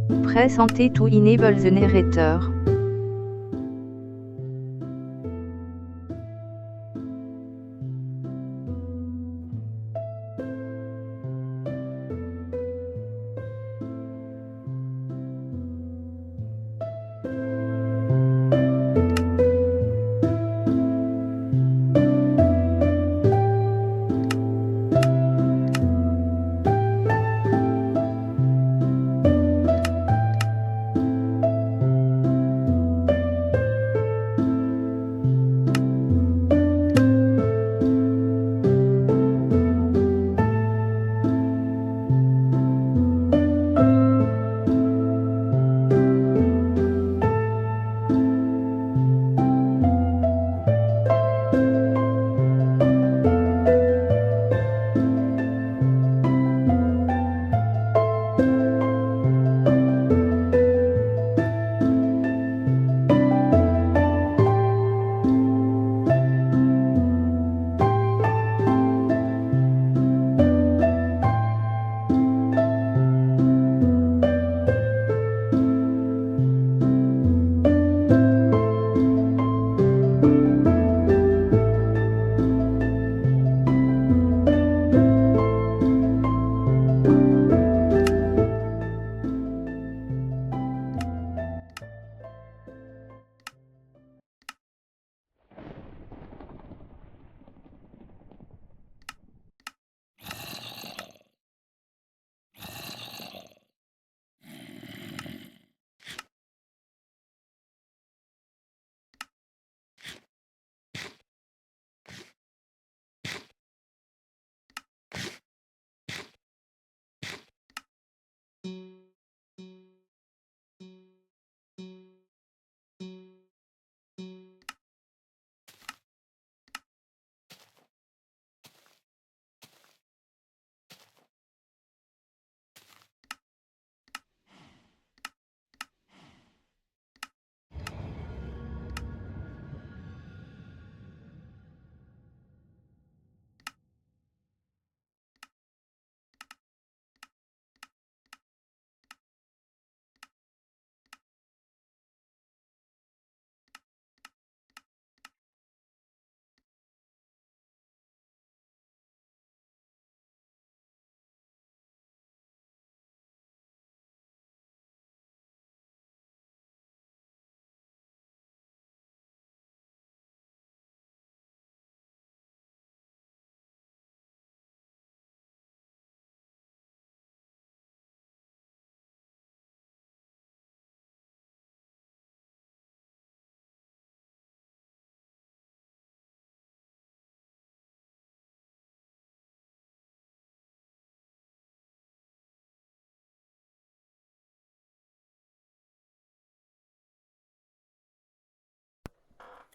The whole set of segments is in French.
Press Enter to enable the narrator.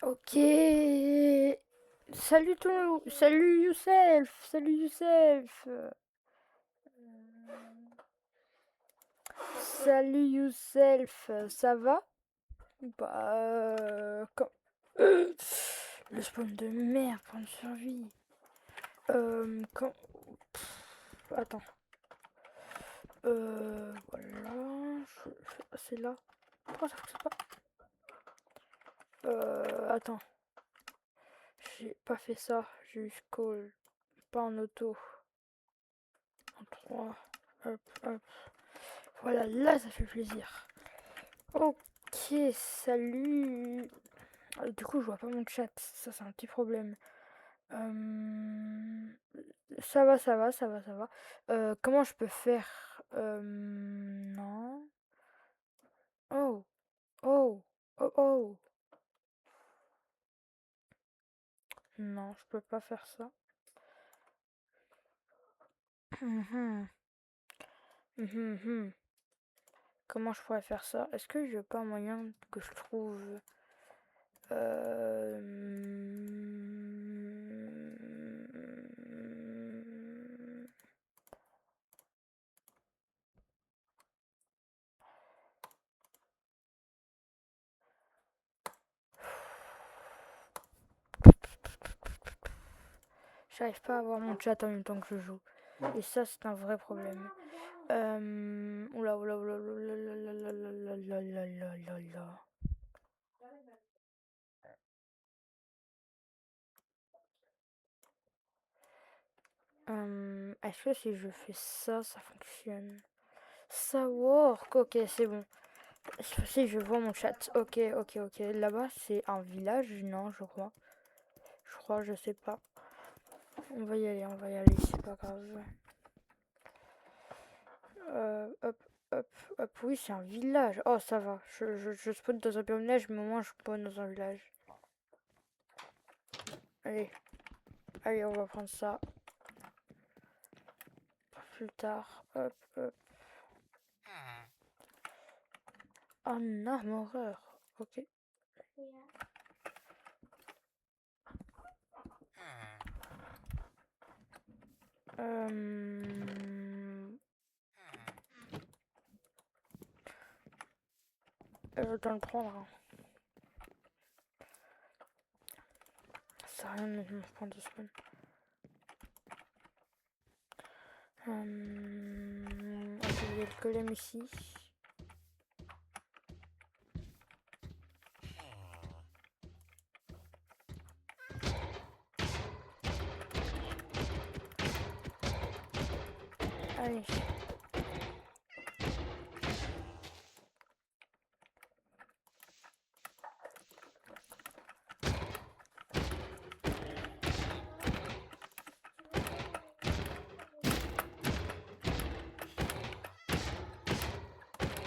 Ok. Salut tout le monde. Salut Youssef. Salut Youssef. Salut Youssef. Ça va? Quand... Le spawn de merde pour une survie. Quand... Attends. Voilà. C'est là. Pourquoi ça fonctionne pas? Attends. J'ai pas fait ça. J'ai eu scroll. Pas en auto. En 3. Hop, hop. Voilà, là ça fait plaisir. Ok, salut. Du coup, je vois pas mon chat. Ça, c'est un petit problème. Ça va, ça va, ça va, ça va. Comment je peux faire? Non. Oh, oh, oh, oh. Non, je peux pas faire ça. Mhm, mhm, mhm. Comment je pourrais faire ça? Est-ce que j'ai pas un moyen que je trouve? Euh... J'arrive pas à voir mon chat en même temps que je joue. Et ça, c'est un vrai problème. Oula, oula, oula, oula, oula, oula, oula, oula, oula, oula, oula, oula. Est-ce que si je fais ça, ça fonctionne? Ça work, ok, c'est bon. Si je vois mon chat, ok, ok, ok. Là-bas, c'est un village, non, je crois. Je sais pas. On va y aller, c'est pas grave. Hop, hop, hop. Oui, c'est un village. Oh, ça va. Je spawn dans un village, mais au moins je spawn dans un village. Allez, allez, on va prendre ça. Plus tard. Hop, hop. Un armoreur. Ok. Je vais le prendre. Hein. Ça sert à rien de mettre mon point de spawn. Ok, il y a le golem ici. Allez.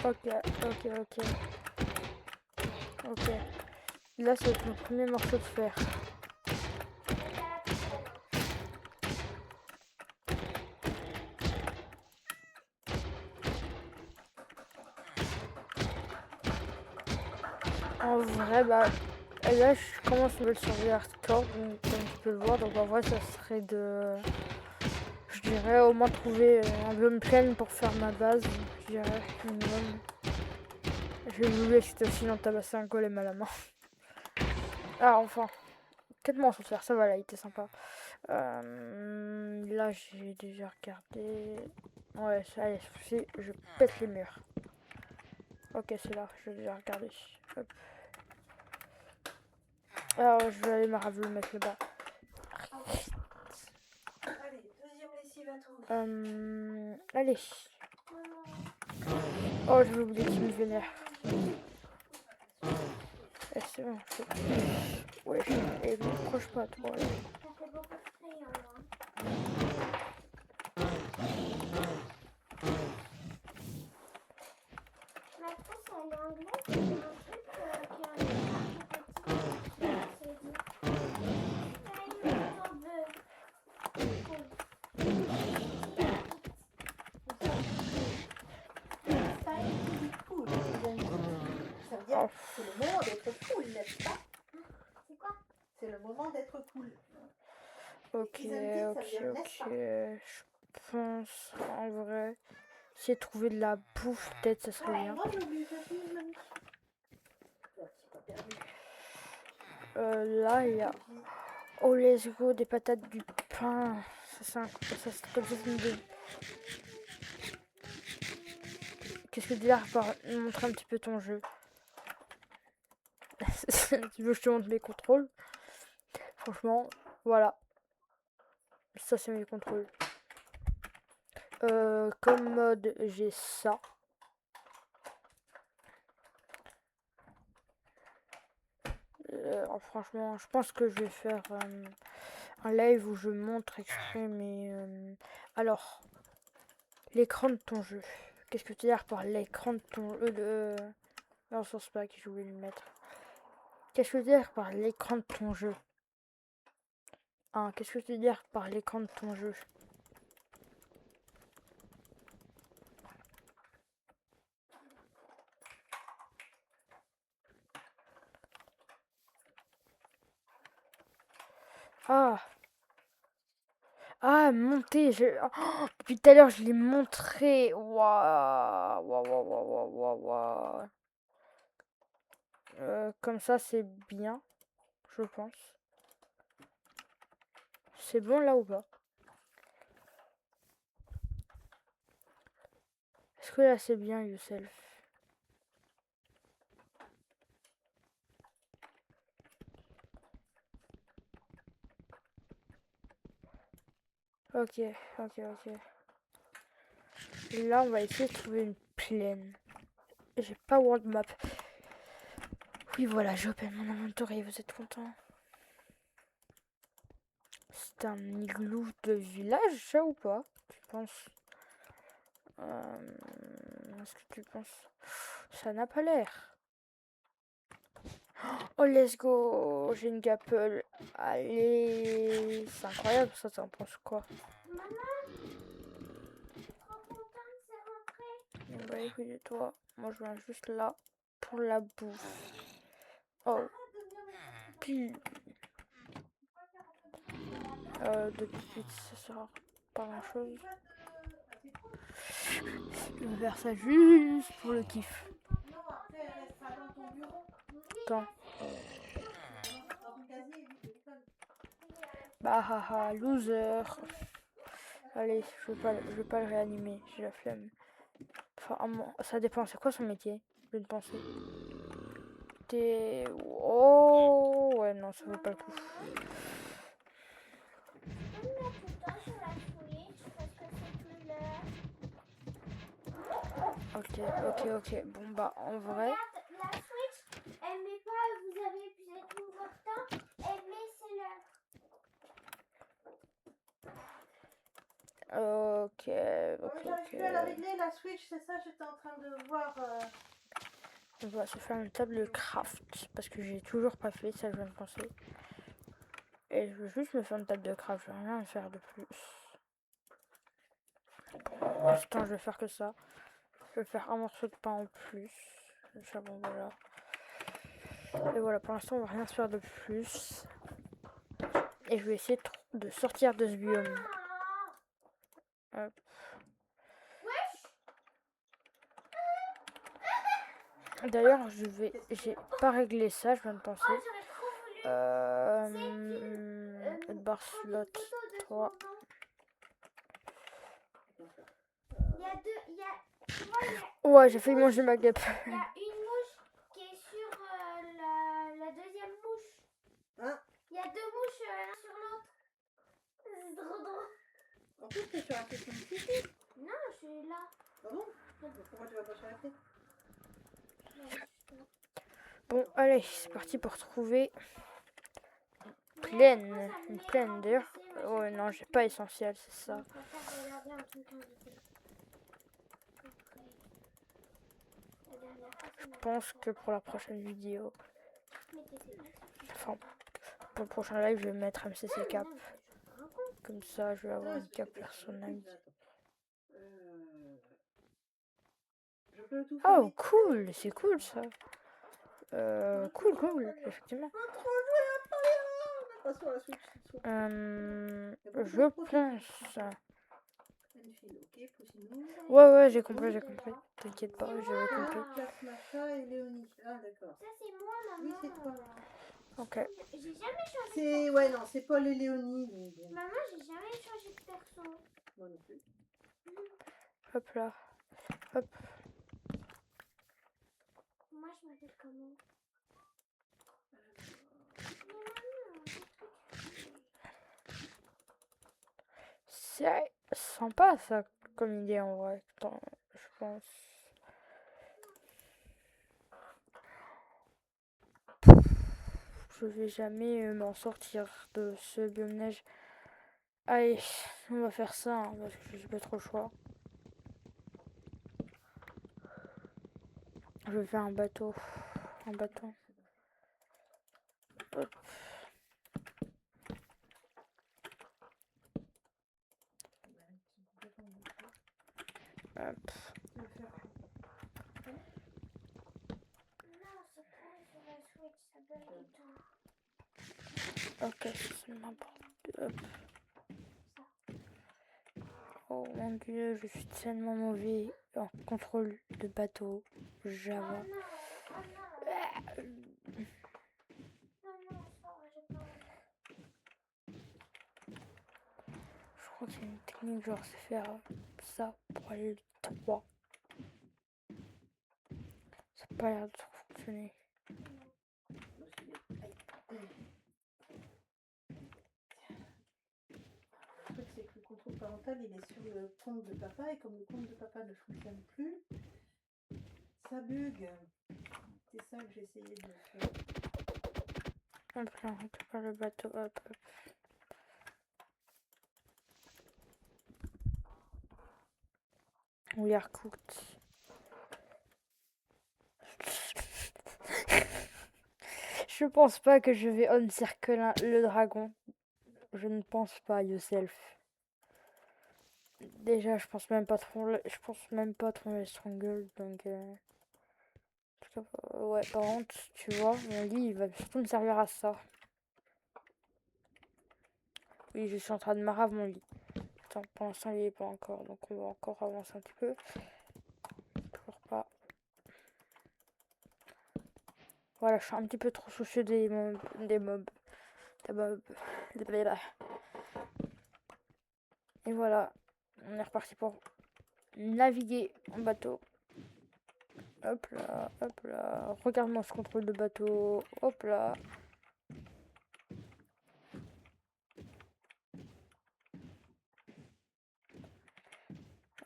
Ok, ok, ok. Ok. Là, c'est mon premier morceau de fer. En vrai, bah, là, je commence une nouvelle survie hardcore, donc, comme tu peux le voir. Donc, en vrai, ça serait de. Je dirais au moins trouver un biome plein pour faire ma base. Je dirais, minimum. Je vais vous laisser aussi d'en tabasser un golem à la main. Ah, enfin. 4 morceaux de fer, ça va, là, il était sympa. Là, j'ai déjà regardé. Ouais, allez, je pète les murs. Ok, c'est là, je vais déjà regarder. Hop. Alors, je vais aller le mettre là-bas. Allez, deuxième lessive à tout. Allez. Oh, je vais oublier qu'il me vénère. Eh, c'est bon, ouais, je m'approche pas trop. Là. Ça veut dire que c'est le moment d'être cool, n'est-ce pas? C'est quoi? C'est le moment d'être cool. Ok, ok. Je pense, en vrai, si trouver de la bouffe, peut-être, ça serait bien. Là, il y a... Oh, let's go, des patates, du pain. Ça, c'est comme ça, c'est une idée. Qu'est-ce que tu dis là par montrer un petit peu ton jeu? Tu veux que je te montre mes contrôles? Franchement, voilà. Ça, c'est mes contrôles. Comme mode, j'ai ça. Franchement, je pense que je vais faire un live où je montre exprès mes... alors, l'écran de ton jeu. Qu'est-ce que tu veux dire par l'écran de ton... non, je pense pas que je voulais le mettre. Qu'est-ce que tu veux dire par l'écran de ton jeu? Hein, qu'est-ce que tu veux dire par l'écran de ton jeu? Ah! Ah, monter, depuis tout à l'heure, je l'ai montré. Waouh, waouh, waouh, waouh, waouh, waouh. Comme ça, c'est bien, je pense. C'est bon là ou pas? que là c'est bien, Yourself? Ok, ok, ok. Et là, on va essayer de trouver une plaine. J'ai pas world map. Oui, voilà, j'open mon inventory, vous êtes content? C'est un igloo de village, ça, ou pas? Tu penses? Est-ce que tu penses? Ça n'a pas l'air. Oh, let's go! J'ai une gapple. Allez! C'est incroyable, ça, t'en penses quoi? Bah écoute, toi, moi je viens juste là pour la bouffe. Oh, puis depuis ça sert pas grand chose. Je vais faire ça juste pour le kiff. Attends. Bah haha, loser. Allez, je vais pas le réanimer, j'ai la flemme. Enfin, ça dépend, c'est quoi son métier? Je vais le penser. Oh, ouais, non, ça vaut pas le coup. Ok. Bon, bah, en vrai. La Switch, elle met pas, vous avez épuisé tout votre temps, elle met c'est l'heure. Ok. J'arrive plus à la régler, la Switch, c'est ça, j'étais en train de voir. On va se faire une table de craft parce que j'ai toujours pas fait, ça je viens de penser. Et je veux juste me faire une table de craft, je vais rien faire de plus. Pour l'instant, je vais faire que ça. Je vais faire un morceau de pain en plus. Bon, voilà. Et voilà, pour l'instant, on va rien se faire de plus. Et je vais essayer de sortir de ce biome. Hop. D'ailleurs, j'ai pas réglé ça, je viens de penser. Bar slot 3. Ouais, j'ai failli manger ma guêpe. Il y a une mouche qui est sur la deuxième mouche. Hein? Il y a deux mouches l'un sur l'autre. C'est trop drôle. En plus, t'es sur la question ici. Non, je suis là. Ah bon? Pourquoi tu vas pas sur la tête? Bon, allez, c'est parti pour trouver plaine. Une plaine d'ailleurs. Oh non, j'ai pas essentiel, c'est ça. Je pense que pour la prochaine vidéo, enfin pour le prochain live, je vais mettre MCC Cap. Comme ça, je vais avoir une cap personnalisée. Oh, cool, c'est cool ça. Cool, effectivement. Je pense. Ouais, j'ai compris. T'inquiète pas, j'avais compris. Macha et Léonie. Ah, d'accord. Ça, c'est moi, maman. Oui, c'est toi. Ok. J'ai jamais changé. C'est. Ouais, non, c'est Paul et Léonie. Maman, j'ai jamais changé de perso. Moi non plus. Hop là. Hop. Moi, je m'appelle comment? C'est sympa ça comme idée en vrai. Attends, je pense. Je vais jamais m'en sortir de ce biome neige. Allez, on va faire ça hein, parce que j'ai pas trop le choix. Je vais faire un bateau. Hop. Hop. Non, c'est trop sur la Switch, ça donne du temps. Ok, c'est n'importe. Hop. Oh mon dieu, je suis tellement mauvais en contrôle de bateau Java. Je crois que c'est une technique genre c'est faire ça pour aller le 3. pas l'air de trop fonctionner. Le truc, c'est que le contrôle parental, il est sur le compte de papa, et comme le compte de papa ne fonctionne plus, ça bug. C'est ça que j'ai essayé de faire. Hop là, on récupère le bateau, hop, hop. We are cooked. Je pense pas que je vais on-circle le dragon. Je ne pense pas, yourself. Déjà, je pense même pas trop le strangle, donc... Ouais, par contre, tu vois, mon lit, il va surtout me servir à ça. Oui, je suis en train de marave mon lit. Attends, pour l'instant, il est pas encore, donc on va encore avancer un petit peu. Toujours pas. Voilà, je suis un petit peu trop soucieux des mobs. Des mobs. Et voilà, on est reparti pour naviguer en bateau. Hop là, hop là. Regarde-moi ce contrôle de bateau. Hop là.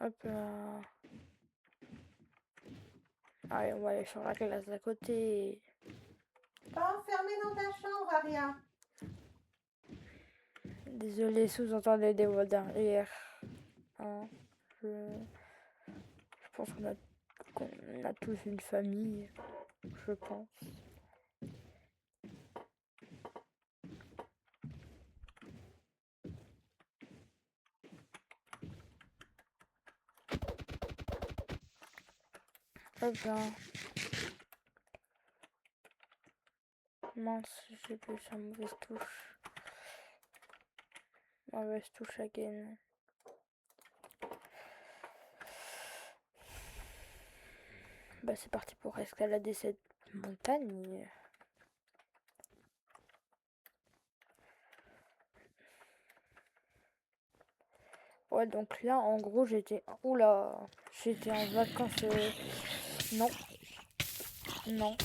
Hop là. Allez, on va aller sur la glace d'à côté. Pas enfermé dans ta chambre, Aria. Désolé si vous entendez des voix derrière. Hein, je pense qu'on a tous une famille. Je pense. Hop là. Mince, j'ai plus sa mauvaise touche. Mauvaise touche again. Bah c'est parti pour escalader cette montagne. Ouais, donc là, en gros, j'étais... Oula, j'étais en vacances... Non. Non.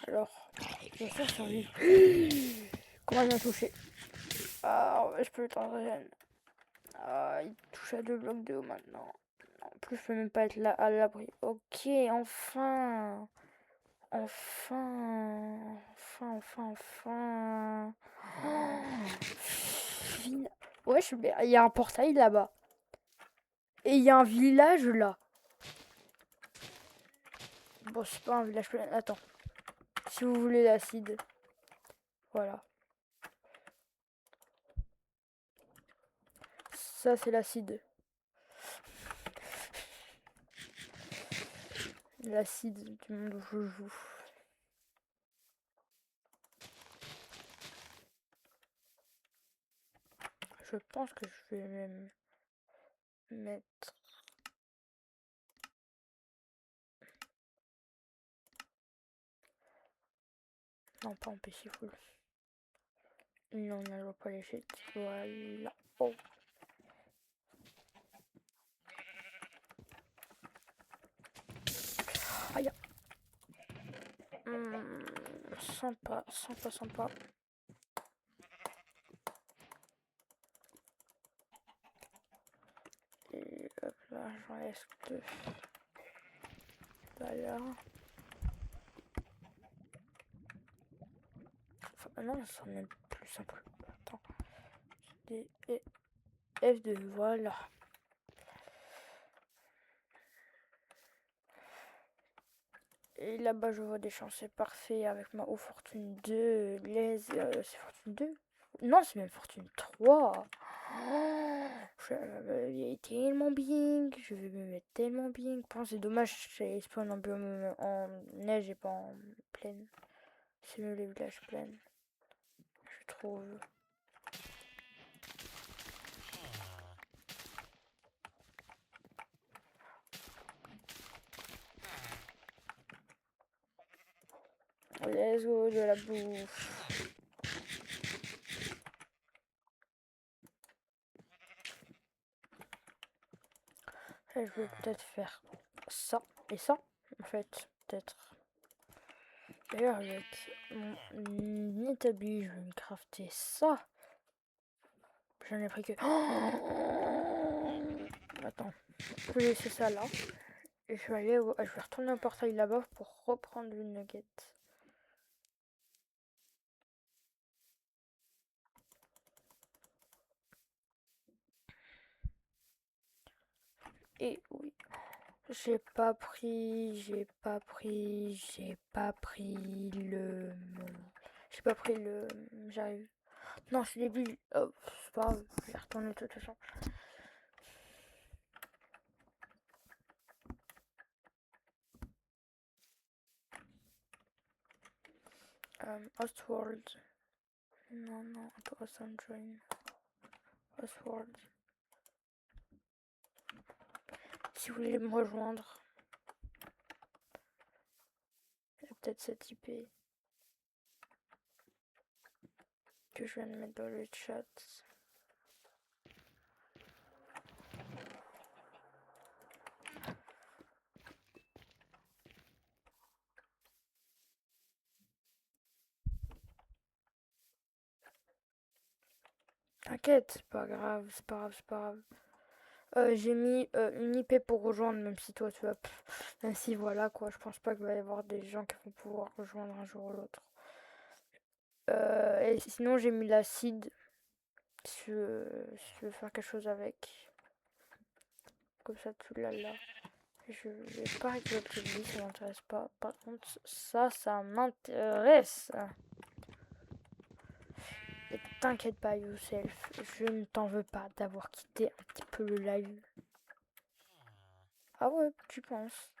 Alors, je vais faire survivre. Comment il m'a touché? Ah, ouais, je peux le t'entraîner. Ah, il touche à 2 blocs de haut maintenant. En plus, je peux même pas être là à l'abri. Ok, enfin. Enfin. Enfin. Ouais, il y a un portail là-bas. Et il y a un village là. Bon, c'est pas un village plein. Attends. Si vous voulez l'acide. Voilà. Ça, c'est l'acide. L'acide du monde où je joue. Je pense que je vais même mettre... Non, pas en PC full. Non, on ne va pas les jeter. Voilà. Oh. Aïe. Sympa. Et hop là, j'en laisse 2. Voilà. Enfin, non, ça même plus simple. Attends. D, E, F2, voilà. Et là-bas, je vois des chances, c'est parfait avec ma haute fortune 2. C'est fortune 2? Non, c'est même fortune 3. Je vais tellement bien. Je vais me mettre tellement bien. C'est dommage, c'est spawn en biome en neige et pas en plaine. C'est mieux les villages plaines, je trouve. Let's go, de la bouffe. je vais peut-être faire ça et ça, en fait, peut-être. D'ailleurs, avec mon établi, je vais me crafter ça. J'en ai pris que... Attends, je vais laisser ça là. Et je vais aller je vais retourner au portail là-bas pour reprendre une nugget. Et oui, j'ai pas pris le... J'arrive. Non, je l'ai vu. Oh, c'est pas grave, je vais retourner de toute façon. Ostworld. Non, pas Sunshine. Ostworld. Si vous voulez me rejoindre, il y a peut-être cette IP que je viens de mettre dans le chat. T'inquiète, c'est pas grave, c'est pas grave, c'est pas grave. J'ai mis une IP pour rejoindre, même si toi tu vas... Même si voilà quoi, je pense pas qu'il va y avoir des gens qui vont pouvoir rejoindre un jour ou l'autre. Et sinon j'ai mis la seed, si tu veux faire quelque chose avec. Comme ça tu l'as là. Je vais pas avec le public, ça m'intéresse pas. Par contre, ça m'intéresse. Et t'inquiète pas, Youssef, je ne t'en veux pas d'avoir quitté un petit peu le live. Ah ouais, tu penses.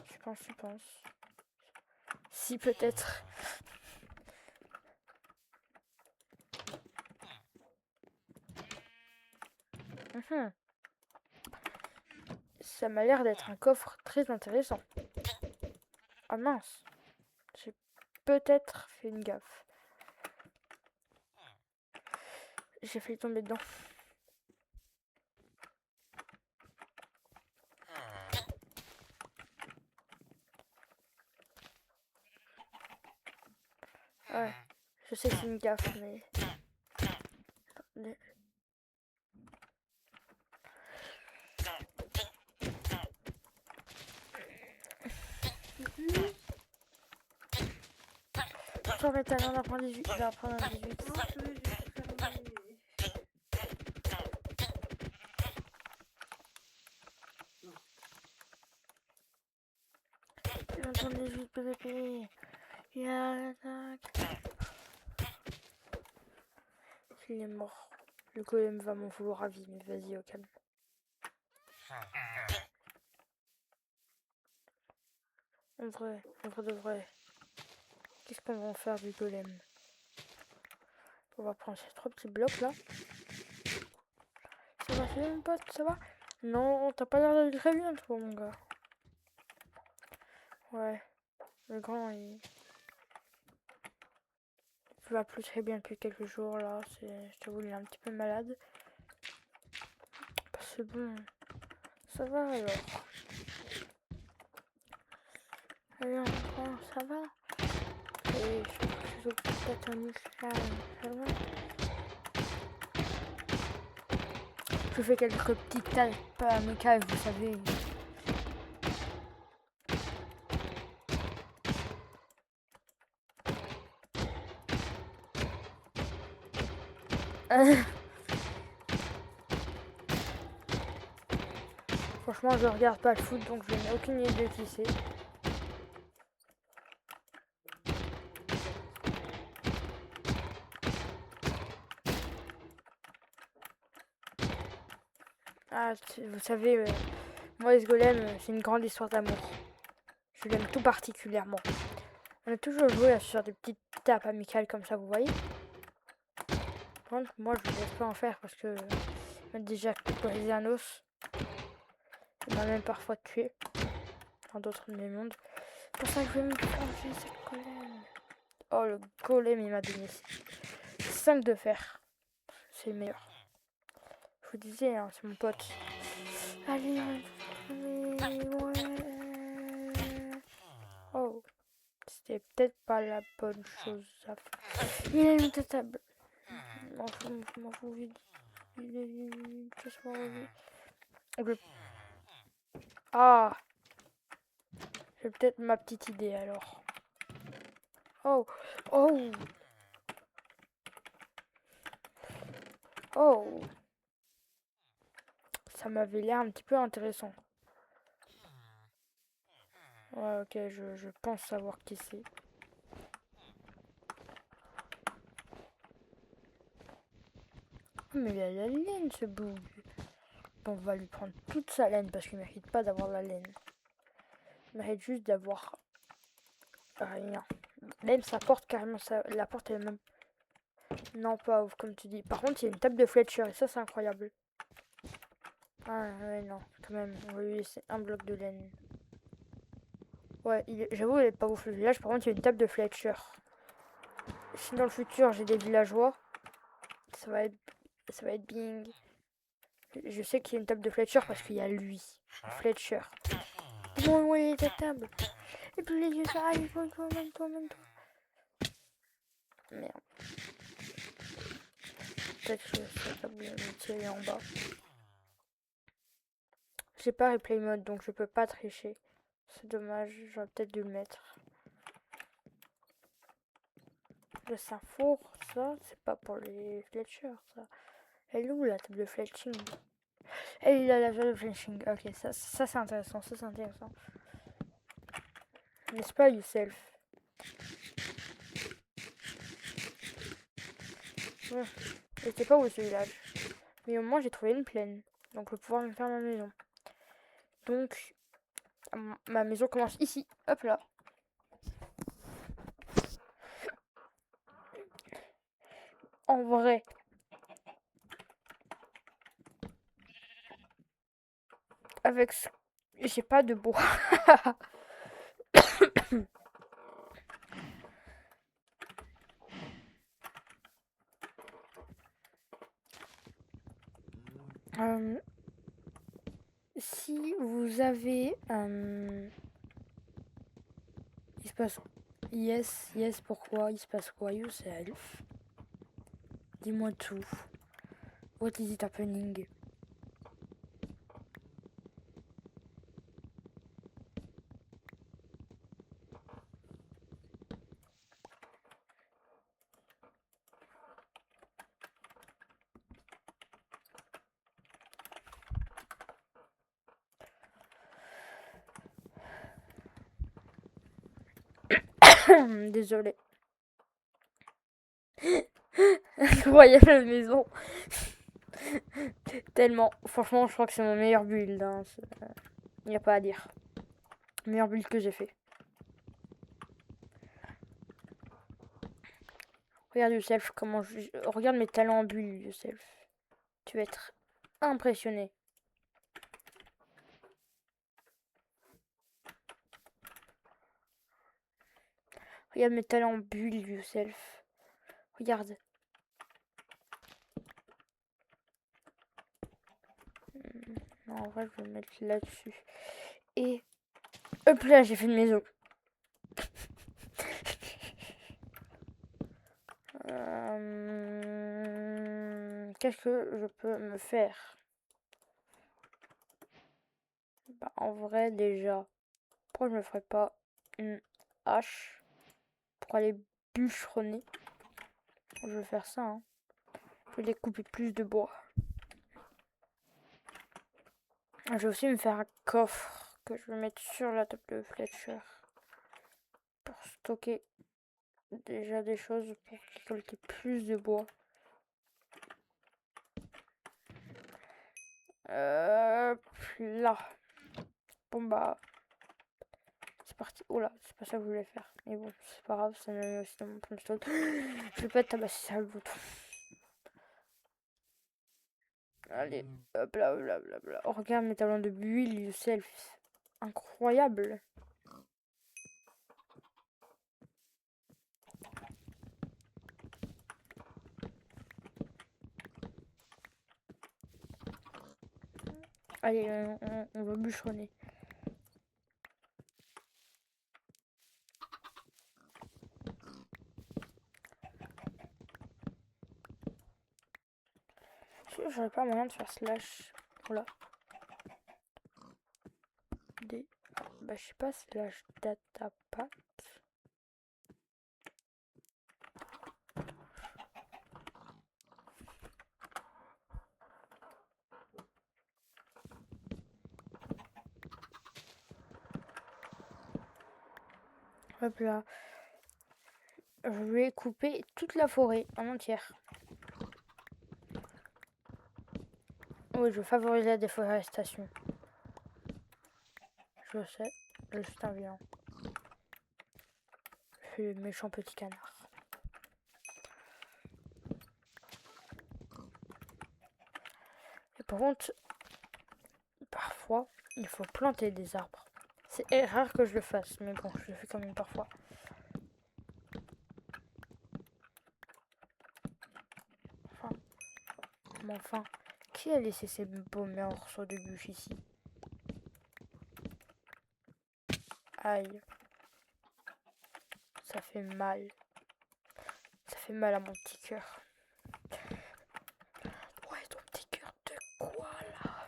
Tu penses. Si, peut-être. Ça m'a l'air d'être un coffre très intéressant. Ah mince. J'ai peut-être fait une gaffe. J'ai failli tomber dedans. Ouais, je sais que c'est une gaffe, mais... Je vais mettre un apprendre 18. Je vais apprendre un 18. Non, je vais juste faire J'entends 18 PVP. Il y a l'attaque. Il est mort. Le golem va m'en vouloir à vie, mais vas-y, au calme. En vrai de vrai. Qu'est-ce qu'on va en faire du golem? On va prendre ces 3 petits blocs là. Ça va, mon pote, ça va? Non, t'as pas l'air d'aller très bien, toi, mon gars. Ouais, le grand, il va plus très bien depuis quelques jours là. Je t'avoue, il est un petit peu malade. C'est bon, ça va alors. Allez, on prend, ça va? Et je suis peut-être un Michael, ça va? Je fais quelques petites tapes à Michael, vous savez. Franchement, je regarde pas le foot, donc je n'ai aucune idée de qui c'est. Ah, vous savez, moi, ce golem, c'est une grande histoire d'amour. Je l'aime tout particulièrement. On a toujours joué à sur des petites tapes amicales comme ça, vous voyez. Par contre, moi, je ne laisse pas en faire parce que il m'a déjà brisé un os. Il m'a même parfois tué. Dans d'autres de mes mondes. C'est pour ça que je vais me changer ce golem. Oh, le golem, il m'a donné 5 de fer. C'est le meilleur. Je vous disais, hein, c'est mon pote. Allez, Mais ouais. Oh, c'était peut-être pas la bonne chose à faire. Il est une table. M'en fous vite. Je sais pas, vite. Ah, j'ai peut-être ma petite idée alors. Oh, oh, oh. Ça m'avait l'air un petit peu intéressant. Ouais, ok, je pense savoir qui c'est. Mais il a la laine, ce boug. Bon, on va lui prendre toute sa laine parce qu'il mérite pas d'avoir la laine. Il mérite juste d'avoir rien. Même sa porte, carrément, la porte elle même. Non, pas ouf, comme tu dis. Par contre, il y a une table de Fletcher et ça, c'est incroyable. Ah, ouais, non, quand même, on va lui laisser un bloc de laine. Ouais, j'avoue, il est pas ouf le village. Par contre, il y a une table de Fletcher. Si dans le futur, j'ai des villageois, ça va être bien. Je sais qu'il y a une table de Fletcher parce qu'il y a lui, Fletcher. Bon, où est ta table? Et puis les yeux, ça arrive, toi. Merde. Peut-être que cette table de métier est en bas. J'ai pas replay mode, donc je peux pas tricher. C'est dommage, j'aurais peut-être dû le mettre. Le Saint-Four, ça, c'est pas pour les Fletcher, ça. Elle est où la table de fletching? Elle est là, la table de fletching. Ok, ça c'est intéressant, ça c'est intéressant. N'est-ce pas, Yourself? Je sais pas où est ce village. Mais au moins j'ai trouvé une plaine. Donc je vais pouvoir me faire ma maison. Donc ma maison commence ici. Hop là. En vrai. Avec ce... J'ai pas de bois. Si vous avez... il se passe... Yes, pourquoi? Il se passe quoi, yourself? Dis-moi tout. What is it happening? Désolée. Incroyable maison. Tellement. Franchement, je crois que c'est mon meilleur build. Hein. Il n'y a pas à dire. Meilleur build que j'ai fait. Regarde Yourself, comment regarde mes talents en build, Yourself. Tu vas être impressionné. Regarde mes talents en build, Yourself. Regarde. Non, en vrai, je vais me mettre là-dessus. Et hop là, j'ai fait une maison. Qu'est-ce que je peux me faire? Bah, en vrai, déjà, pourquoi je me ferais pas une hache pour aller bûcheronner? Je vais faire ça. Hein. Je vais découper plus de bois. Je vais aussi me faire un coffre que je vais mettre sur la table de Fletcher pour stocker déjà des choses pour récolter plus de bois. Là. Bon bah, c'est parti. Oh là, c'est pas ça que je voulais faire. Mais bon, c'est pas grave, ça m'a mis aussi dans mon plan de Je vais pas tabasser ça le bouton. Allez, hop là, hop là, hop là, hop là. Oh, regarde mes talents de build, Yourself. Incroyable. Allez, on va bûcheronner. J'aurais pas moyen de faire slash. Voilà. Des. Bah, je sais pas, slash datapath. Hop là. Je vais couper toute la forêt en entière. Oui, je favorise la déforestation. Je sais, je suis un vilain. Je suis le méchant petit canard. Et par contre, parfois, il faut planter des arbres. C'est rare que je le fasse, mais bon, je le fais quand même parfois. Enfin, qui a laissé ces beaux morceaux de bûche ici? Aïe. Ça fait mal. Ça fait mal à mon petit cœur. Ouais, ton petit cœur de quoi là?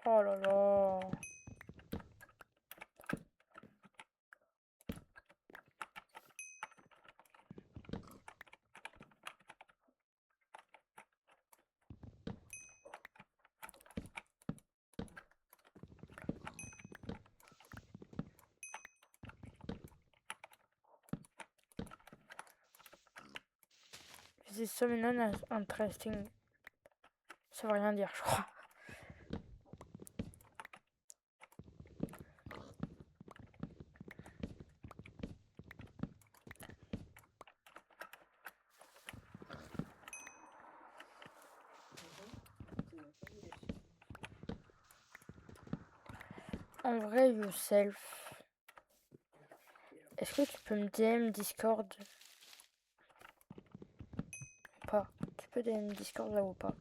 Oh là là. This is so interesting. Ça veut rien dire, je crois. En vrai, yourself. Est-ce que tu peux me DM Discord? Ou pas? Tu peux DM Discord là ou pas?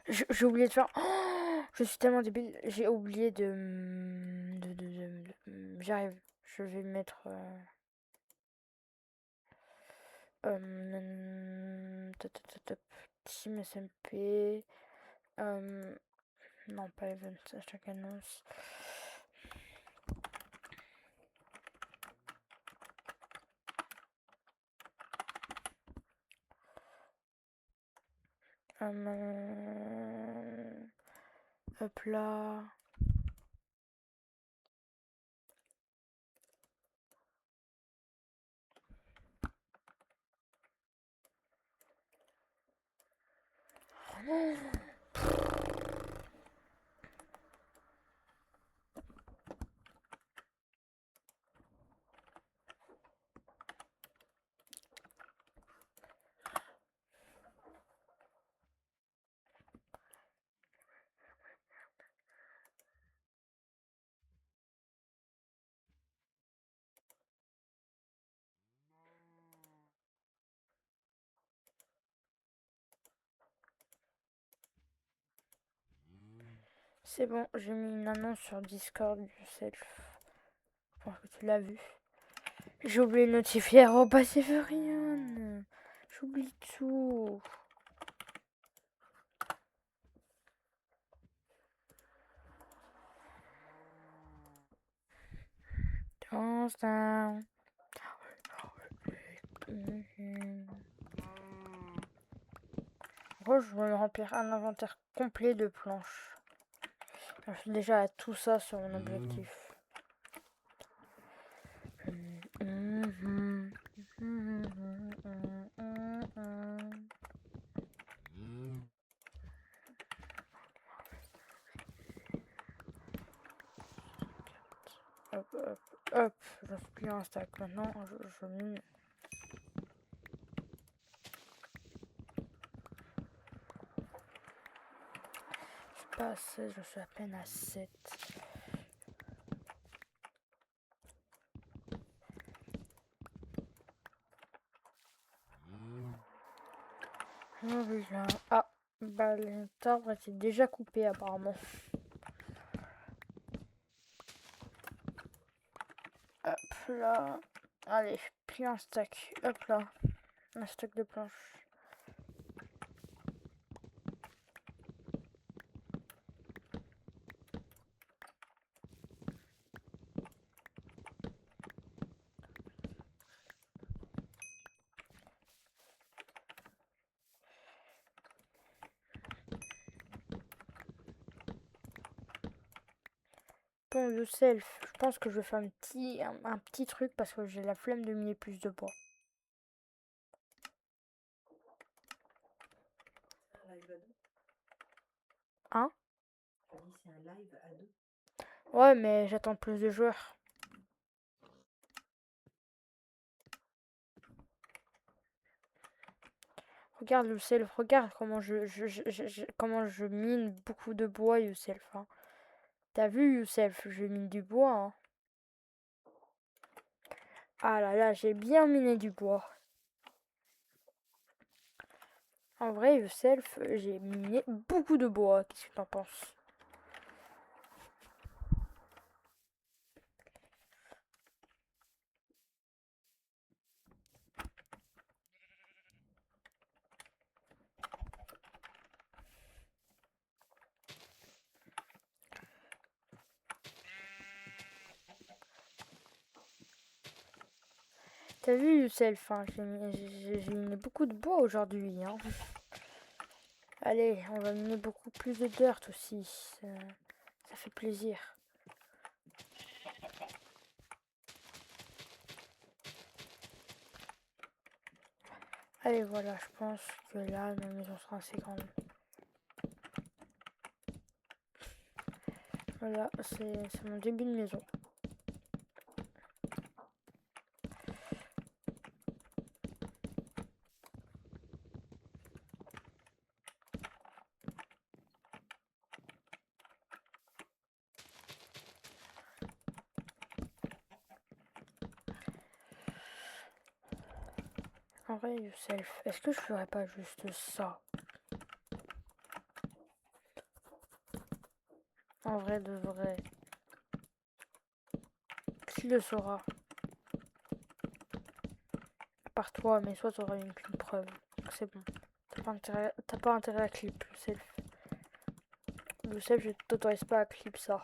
J'ai oublié de faire. Oh, je suis tellement débile. J'ai oublié de. J'arrive. Je vais mettre. Team SMP. Non, pas event. Hashtag annonce. Hop là. C'est bon, j'ai mis une annonce sur Discord du self. Je pense que tu l'as vu. J'ai oublié de notifier à Robaseverian. J'oublie tout. Dance down. En gros, je vais me remplir un inventaire complet de planches. Je suis déjà à tout ça sur mon objectif. Hop, hop, hop. Je suis plus un stack. Maintenant, je mine. Je suis pas à 16, je suis à peine à 7. Ah oui, là. Ah, bah l'arbre était déjà coupé apparemment. Hop là. Allez, plie un stack. Hop là. Un stack de planches. Bon, Youssef, je pense que je vais faire un petit truc parce que j'ai la flemme de miner plus de bois. Un live à deux. Hein? Je dis c'est un live à deux. Ouais, mais j'attends plus de joueurs. Regarde, Youssef, regarde comment comment je mine beaucoup de bois, Youssef. Hein. T'as vu, Youssef, je mine du bois. Hein. Ah là là, j'ai bien miné du bois. En vrai, Youssef, j'ai miné beaucoup de bois. Qu'est-ce que t'en penses? T'as vu, Youssef, hein, j'ai miné beaucoup de bois aujourd'hui. Hein. Allez, on va miner beaucoup plus de dirt aussi. Ça fait plaisir. Allez, voilà, je pense que là, ma maison sera assez grande. Voilà, c'est mon début de maison. En vrai, Youssef, est-ce que je ferais pas juste ça? En vrai, de vrai. Qui le saura? À part toi, mais soit t'auras une qu'une preuve. Donc c'est bon. T'as pas intérêt à clip, Youssef. Youssef, je t'autorise pas à clip ça.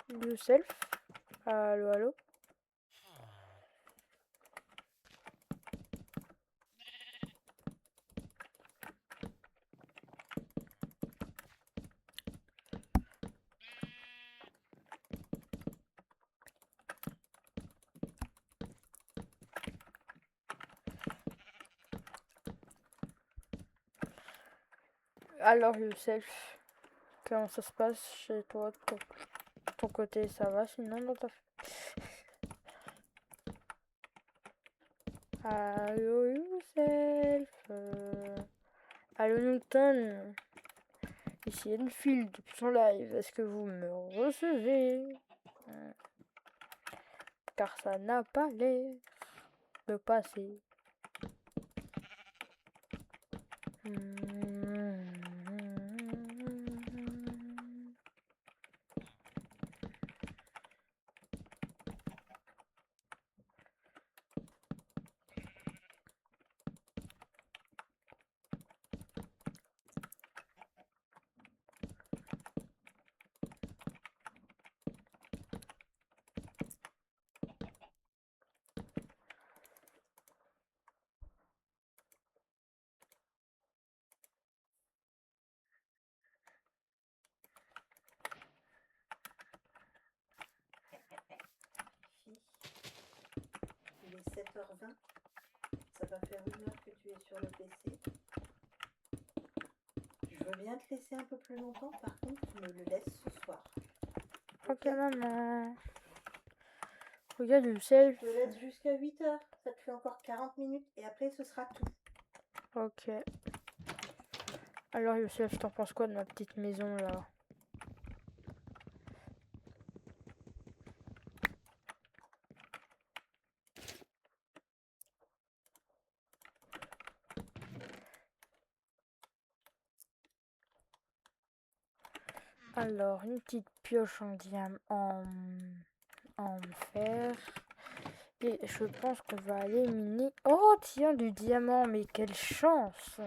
Youssef? Allô, allô? Alors, Youssef, comment ça se passe chez toi, de ton côté, ça va sinon dans ta... Allô, Youssef. Allô, Newton. Ici Enfield depuis son live. Est-ce que vous me recevez? Car ça n'a pas l'air de passer. Il est 7h20. Ça va faire 1 heure que tu es sur le PC. Je veux bien te laisser un peu plus longtemps. Par contre, tu me le laisses ce soir. Ok, maman. Regarde, Youssef. Je te laisse jusqu'à 8h. Ça te fait encore 40 minutes et après, ce sera tout. Ok. Alors, Youssef, t'en penses quoi de ma petite maison là? Alors, une petite pioche en diamant, en fer. Et je pense qu'on va aller miner... Oh, tiens, du diamant, mais quelle chance!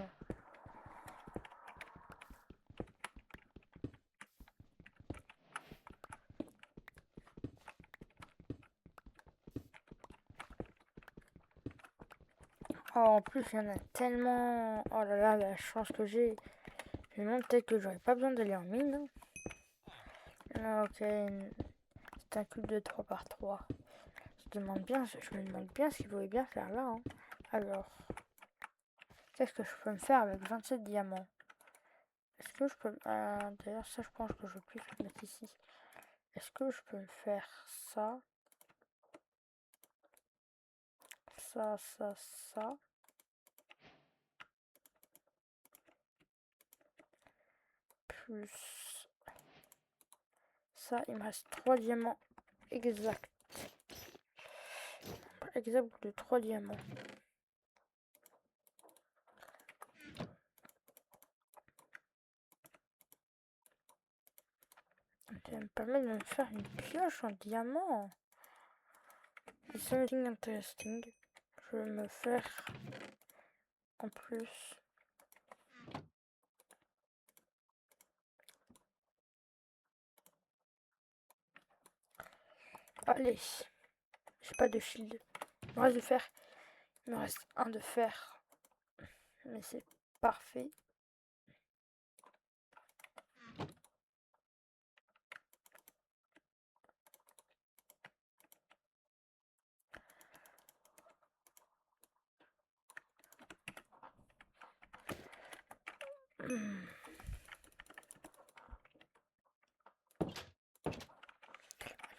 Oh, en plus, il y en a tellement... Oh là là, la chance que j'ai. Je me demande peut-être que j'aurais pas besoin d'aller en mine. Hein. Ah, ok, c'est un cube de 3 par 3. Je me demande bien ce qu'il voulait bien faire là. Hein. Alors, qu'est-ce que je peux me faire avec 27 diamants? Est-ce que je peux... d'ailleurs, ça, je pense que je vais plus le mettre ici. Est-ce que je peux me faire ça? Ça, ça, ça. Plus ça, il me reste 3 diamants exact. Exact de 3 diamants. Ça me permet de me faire une pioche en diamant. C'est something interesting. Je vais me faire en plus. Allez, j'ai pas de shield. Il me reste de fer. Il me reste un de fer. Mais c'est parfait.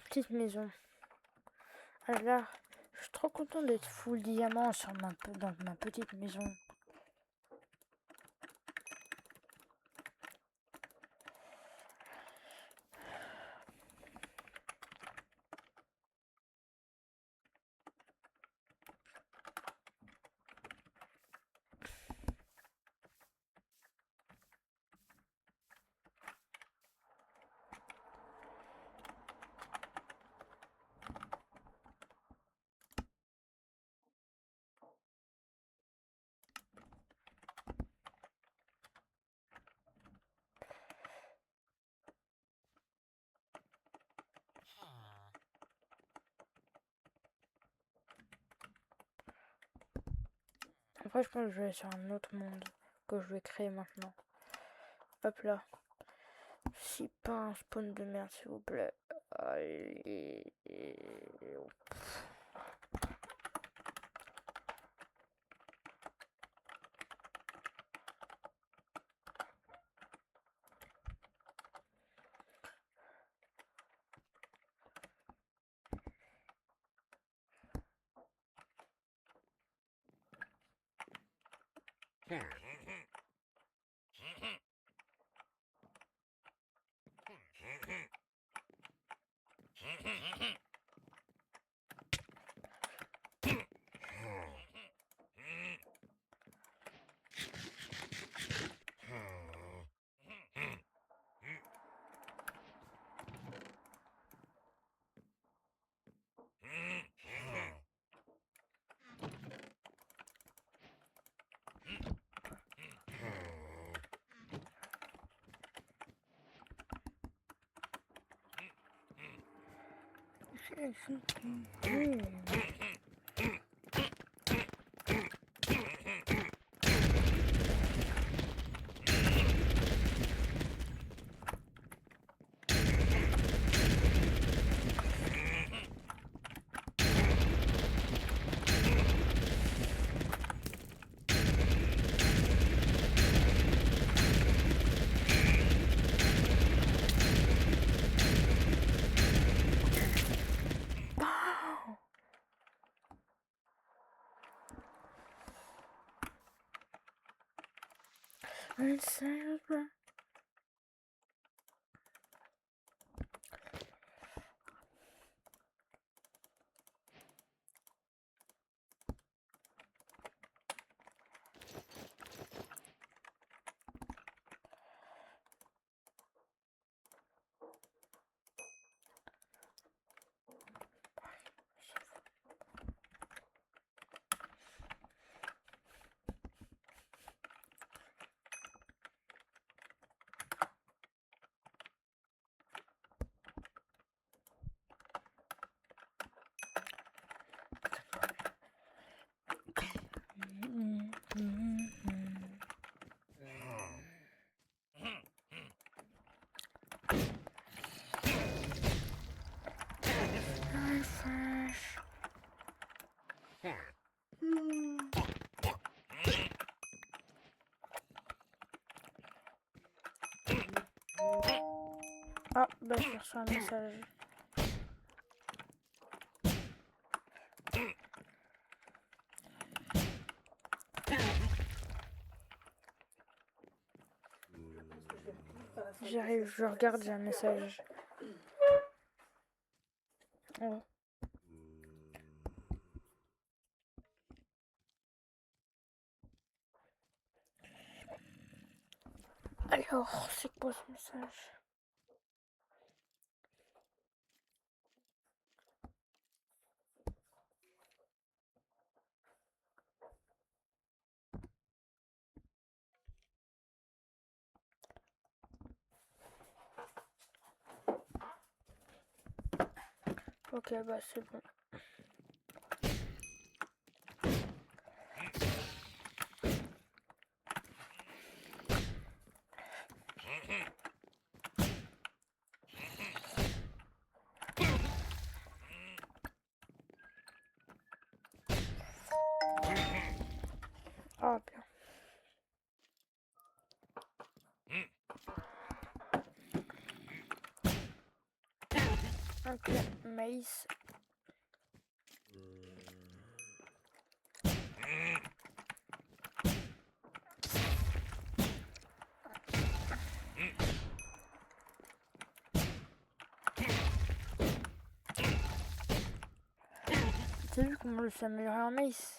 Petite maison. Alors, je suis trop content d'être full diamant sur dans ma petite maison. Après, je pense que je vais aller sur un autre monde que je vais créer maintenant. Hop là. Si pas un spawn de merde, s'il vous plaît. Allez. Ah, bah j'ai reçu un message. J'arrive, je regarde, j'ai un message. Oh. Alors, c'est quoi ce message? Ok, bah c'est bon. Ah bien. Ok, maïs. T'as vu comment je suis amélioré en maïs?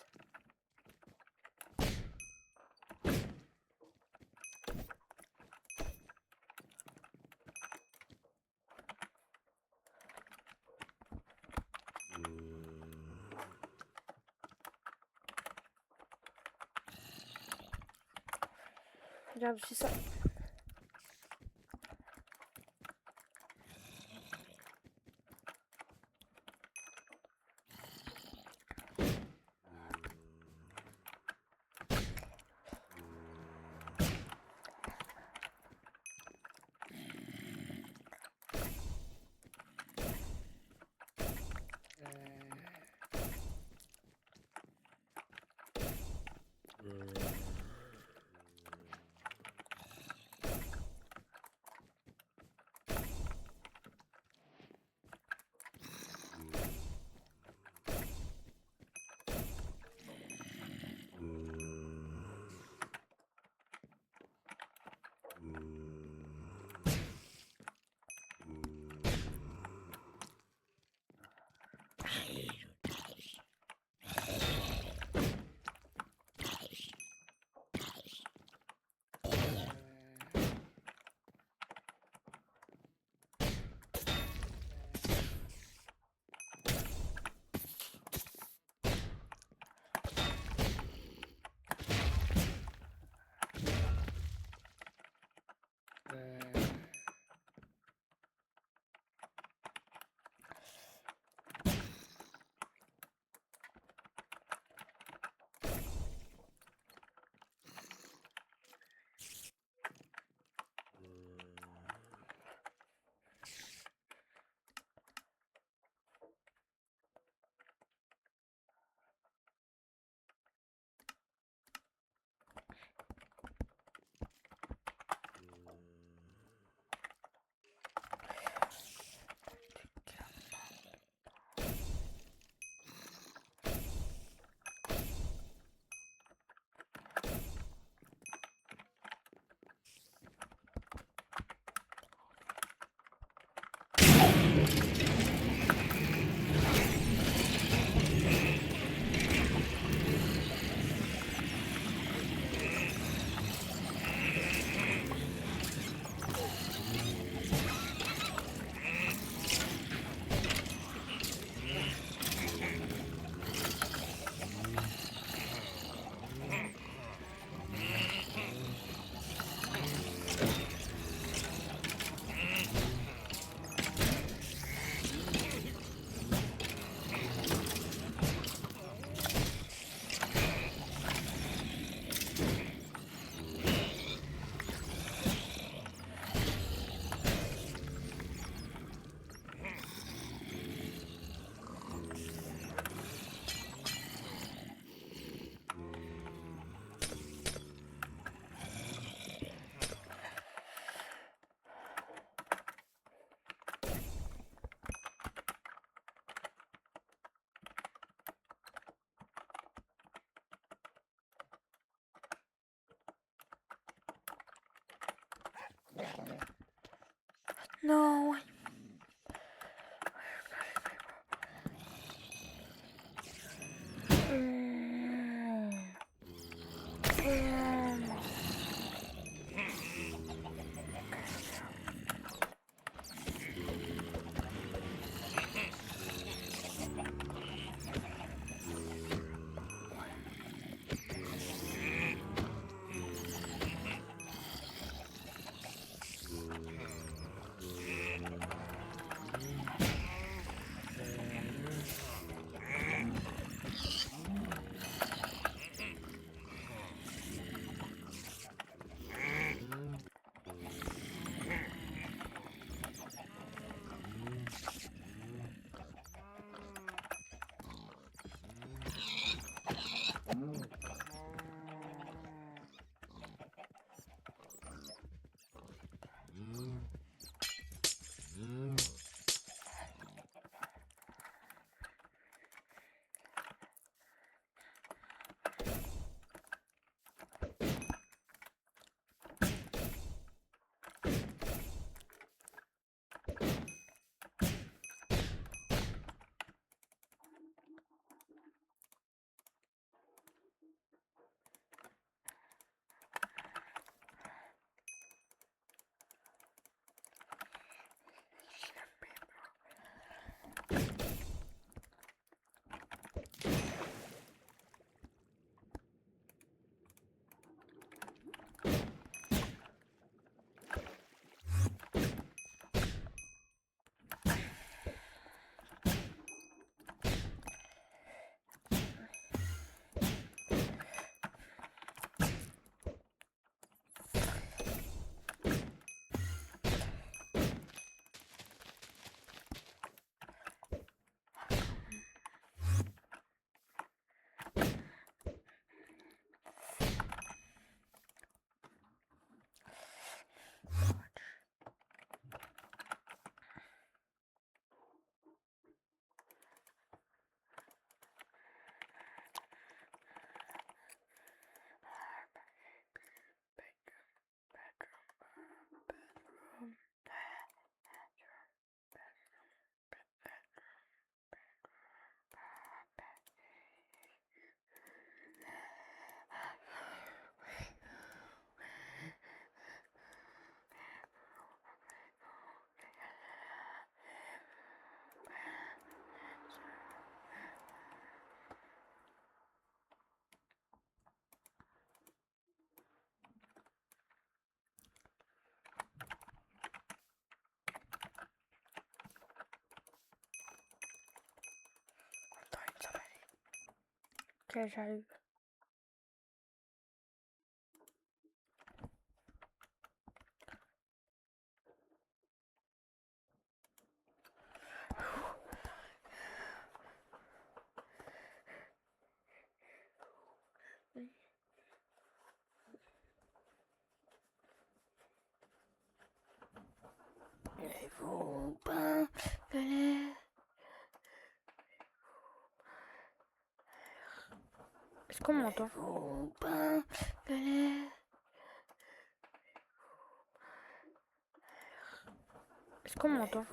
Regarde aussi ça. Non. Ok, j'arrive. Il faut pas galérer. Est-ce qu'on m'entend? Il faut pas galérer. Est-ce qu'on m'entend?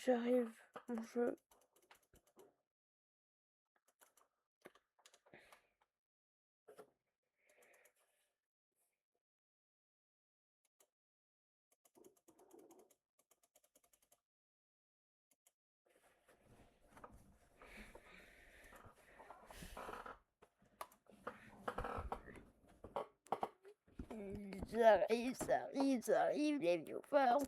J'arrive, mon jeu. ça arrive, les viewers.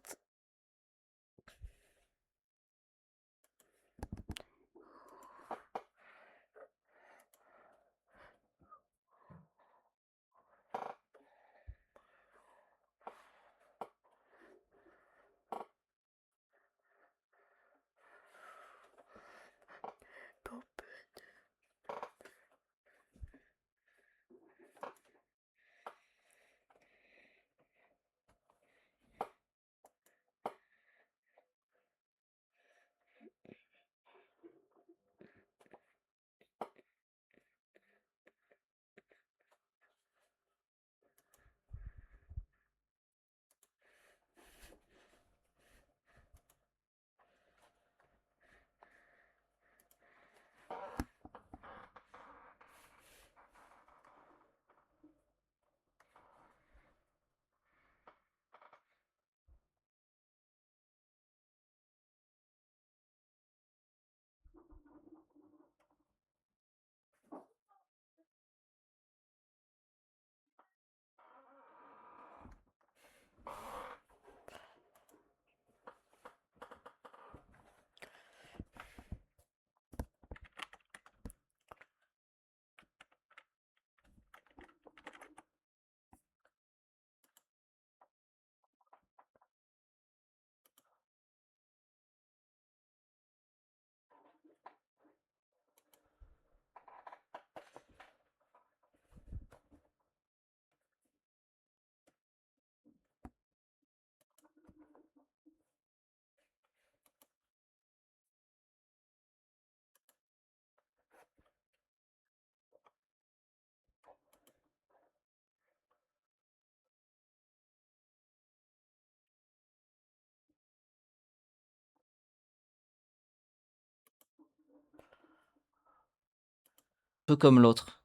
Peu comme l'autre.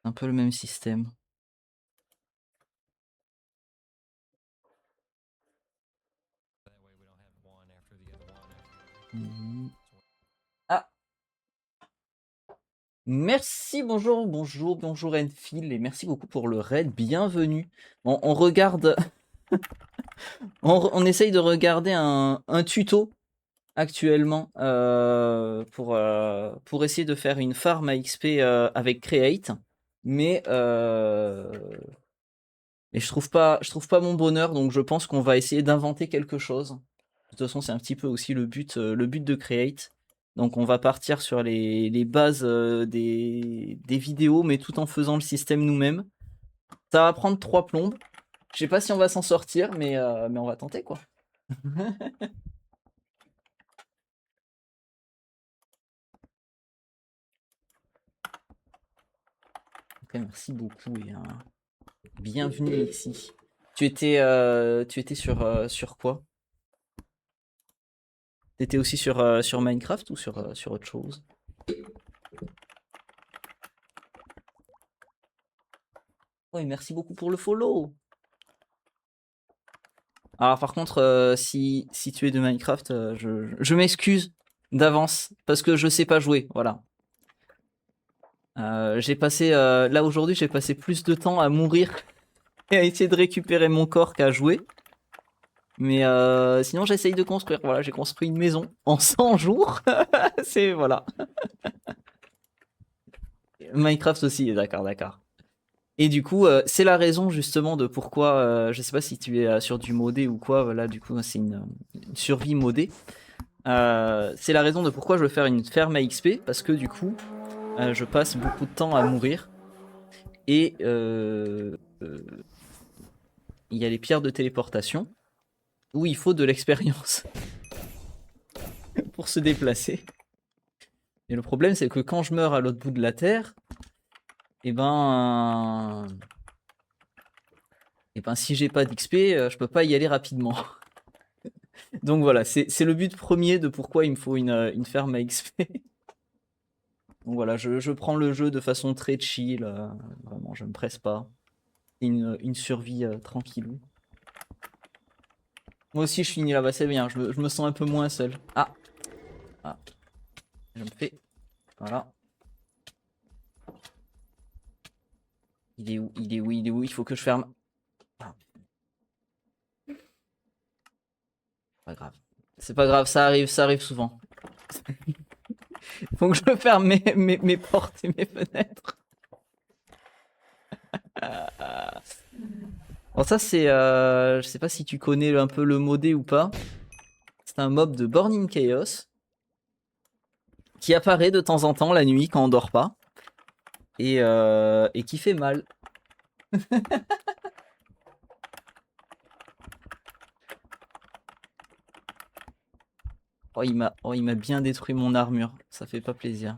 Un peu le même système. Ah. Merci, bonjour Enfield, et merci beaucoup pour le raid, bienvenue. On regarde, on essaye de regarder un tuto actuellement pour essayer de faire une farm à XP avec Create, mais je trouve pas mon bonheur, donc je pense qu'on va essayer d'inventer quelque chose. De toute façon, c'est un petit peu aussi le but de Create. Donc on va partir sur les bases des vidéos, mais tout en faisant le système nous-mêmes. Ça va prendre 3 plombes. Je sais pas si on va s'en sortir, mais on va tenter, quoi. Ok, merci beaucoup et bienvenue ici. Tu étais sur quoi? T'étais aussi sur Minecraft ou sur autre chose? Oui, merci beaucoup pour le follow. Alors par contre, si tu es de Minecraft, je m'excuse d'avance parce que je sais pas jouer, voilà. J'ai passé là aujourd'hui, j'ai passé plus de temps à mourir et à essayer de récupérer mon corps qu'à jouer. Mais sinon, j'essaye de construire. Voilà, j'ai construit une maison en 100 jours. C'est voilà. Minecraft aussi, d'accord. Et du coup, c'est la raison justement de pourquoi, je sais pas si tu es sur du modé ou quoi, voilà, du coup, c'est une survie modée. C'est la raison de pourquoi je veux faire une ferme à XP, parce que du coup, je passe beaucoup de temps à mourir. Et il y a les pierres de téléportation, où il faut de l'expérience pour se déplacer. Et le problème, c'est que quand je meurs à l'autre bout de la Terre, et ben si j'ai pas d'XP, je peux pas y aller rapidement. Donc voilà, c'est le but premier de pourquoi il me faut une ferme à XP. Donc voilà, je prends le jeu de façon très chill, vraiment, je me presse pas. Une survie tranquillou. Moi aussi, je finis là-bas, c'est bien, je me sens un peu moins seul. Ah, je me fais, voilà. Il est où? Il faut que je ferme. pas grave. C'est pas grave, ça arrive souvent. Faut que je ferme mes portes et mes fenêtres. Bon, ça, c'est. Je sais pas si tu connais un peu le modé ou pas. C'est un mob de Born in Chaos qui apparaît de temps en temps la nuit quand on dort pas et qui fait mal. Oh, il m'a bien détruit mon armure. Ça fait pas plaisir.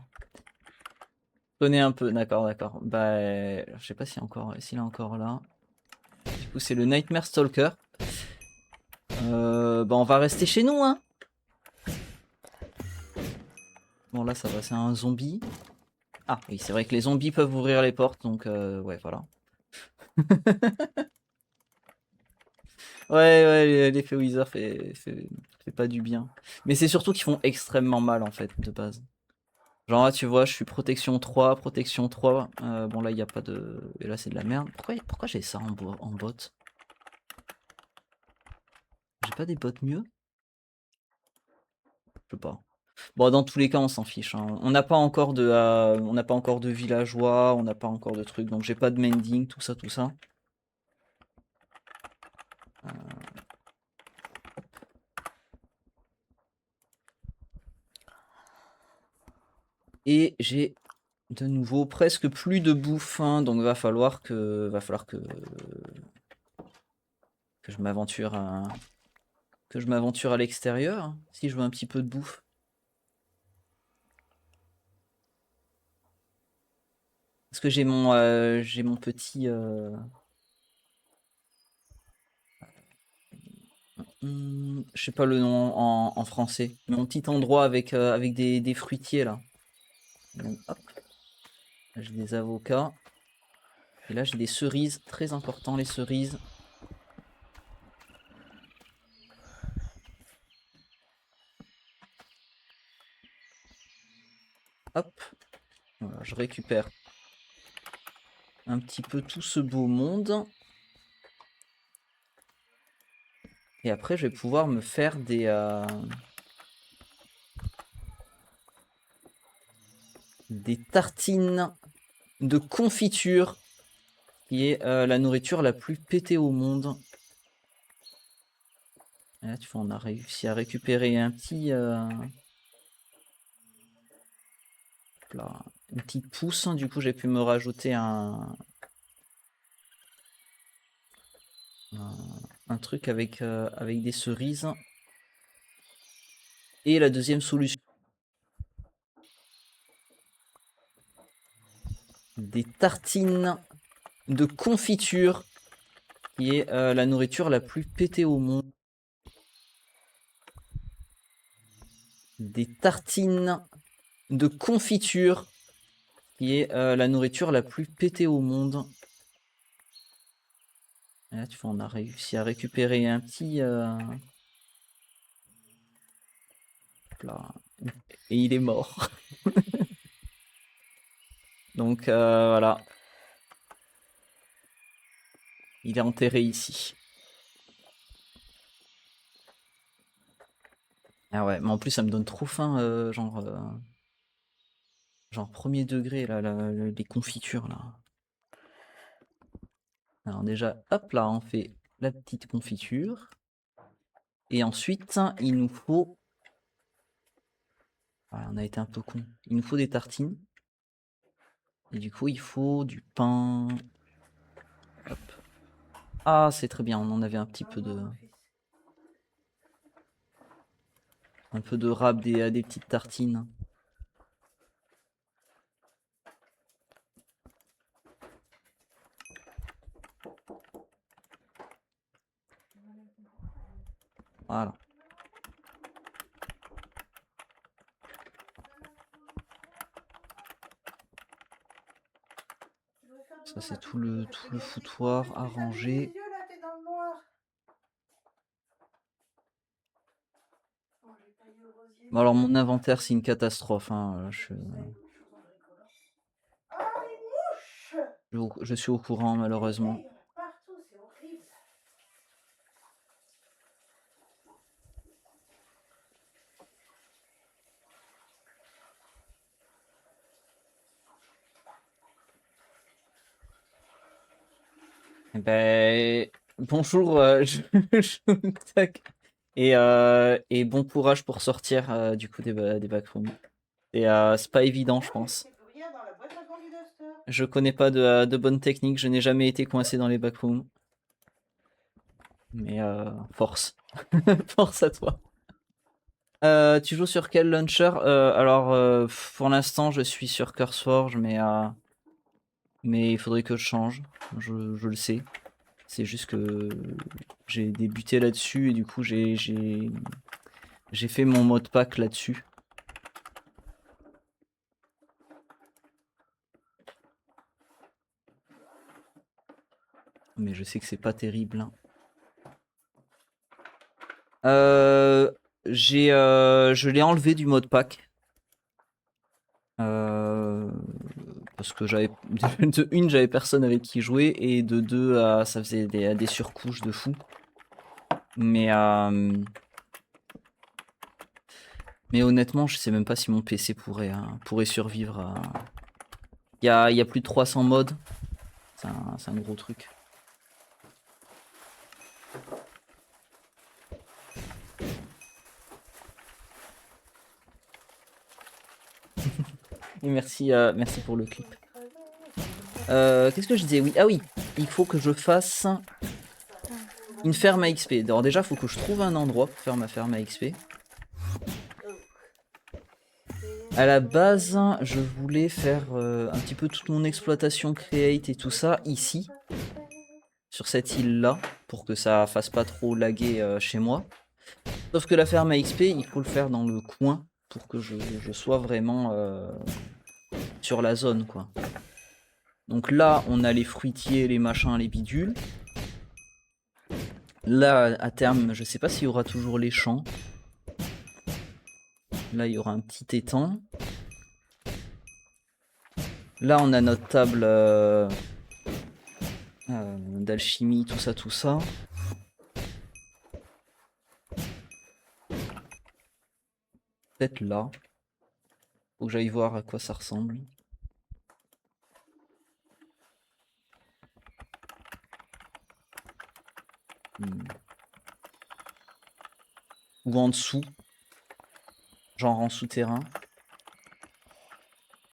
Je connais un peu, d'accord. Bah, je sais pas s'il est encore là. Du coup, c'est le Nightmare Stalker. Bah, on va rester chez nous, hein. Bon, là, ça va, c'est un zombie. Ah, oui, c'est vrai que les zombies peuvent ouvrir les portes, donc ouais, voilà. Ouais, l'effet Wither fait pas du bien. Mais c'est surtout qu'ils font extrêmement mal, en fait, de base. Genre là, tu vois, je suis protection 3. Bon, là, il n'y a pas de... Et là, c'est de la merde. Pourquoi j'ai ça en bot? J'ai pas des bots mieux? Je sais pas. Bon, dans tous les cas, on s'en fiche, hein. On n'a pas encore de villageois, on n'a pas encore de trucs, donc j'ai pas de mending, tout ça. Euh, Et j'ai de nouveau presque plus de bouffe, hein, donc va falloir que je m'aventure à l'extérieur, hein, si je veux un petit peu de bouffe. Parce que j'ai mon petit je sais pas le nom en français, mais mon petit endroit avec des fruitiers là. Donc, hop. Là, j'ai des avocats. Et là j'ai des cerises, très important les cerises. Hop. Voilà, je récupère un petit peu tout ce beau monde. Et après, je vais pouvoir me faire des tartines de confiture, qui est la nourriture la plus pétée au monde. Et là, tu vois, on a réussi à récupérer un petit... là, une petite pousse. Du coup, j'ai pu me rajouter un truc avec des cerises. Et la deuxième solution, des tartines de confiture, qui est la nourriture la plus pétée au monde. Des tartines de confiture, qui est la nourriture la plus pétée au monde. Et là, tu vois, on a réussi à récupérer un petit... là. Et il est mort. Donc voilà. Il est enterré ici. Ah ouais, mais en plus ça me donne trop faim, genre premier degré, là, les confitures, là. Alors déjà, hop là, on fait la petite confiture. Et ensuite, il nous faut... Voilà, on a été un peu con. Il nous faut des tartines. Et du coup, il faut du pain. Hop. Ah, c'est très bien, on en avait un petit peu de... Un peu de râpe, des petites tartines. Voilà. Ça, c'est tout le foutoir arrangé. Bon, alors, mon inventaire, c'est une catastrophe, hein. Je suis au courant, malheureusement. Partout, c'est horrible. Ben, bonjour, tac. Et bon courage pour sortir du coup des backrooms. C'est pas évident, je pense. Rien dans la boîte à gants du Duster. Je connais pas de bonne technique, je n'ai jamais été coincé dans les backrooms. Mais force. Force à toi. Tu joues sur quel launcher? Alors, pour l'instant, je suis sur CurseForge, mais il faudrait que je change. Je le sais. C'est juste que j'ai débuté là-dessus et du coup, j'ai fait mon mode pack là-dessus. Mais je sais que c'est pas terrible, hein. Je l'ai enlevé du mode pack. Parce que de une, j'avais personne avec qui jouer, et de deux, ça faisait des surcouches de fou. Mais honnêtement, je sais même pas si mon PC pourrait survivre. Il y a plus de 300 modes. C'est un gros truc. Et merci pour le clip. Qu'est-ce que je disais? Oui, ah oui, il faut que je fasse une ferme à XP. Alors déjà, il faut que je trouve un endroit pour faire ma ferme à XP. À la base, je voulais faire un petit peu toute mon exploitation create et tout ça ici, sur cette île-là, pour que ça fasse pas trop laguer chez moi. Sauf que la ferme à XP, il faut le faire dans le coin pour que je sois vraiment sur la zone, quoi. Donc là, on a les fruitiers, les machins, les bidules. Là, à terme, je sais pas s'il y aura toujours les champs. Là, il y aura un petit étang. Là, on a notre table d'alchimie, tout ça, tout ça. Peut-être là. Faut que j'aille voir à quoi ça ressemble. Ou en dessous. Genre en souterrain.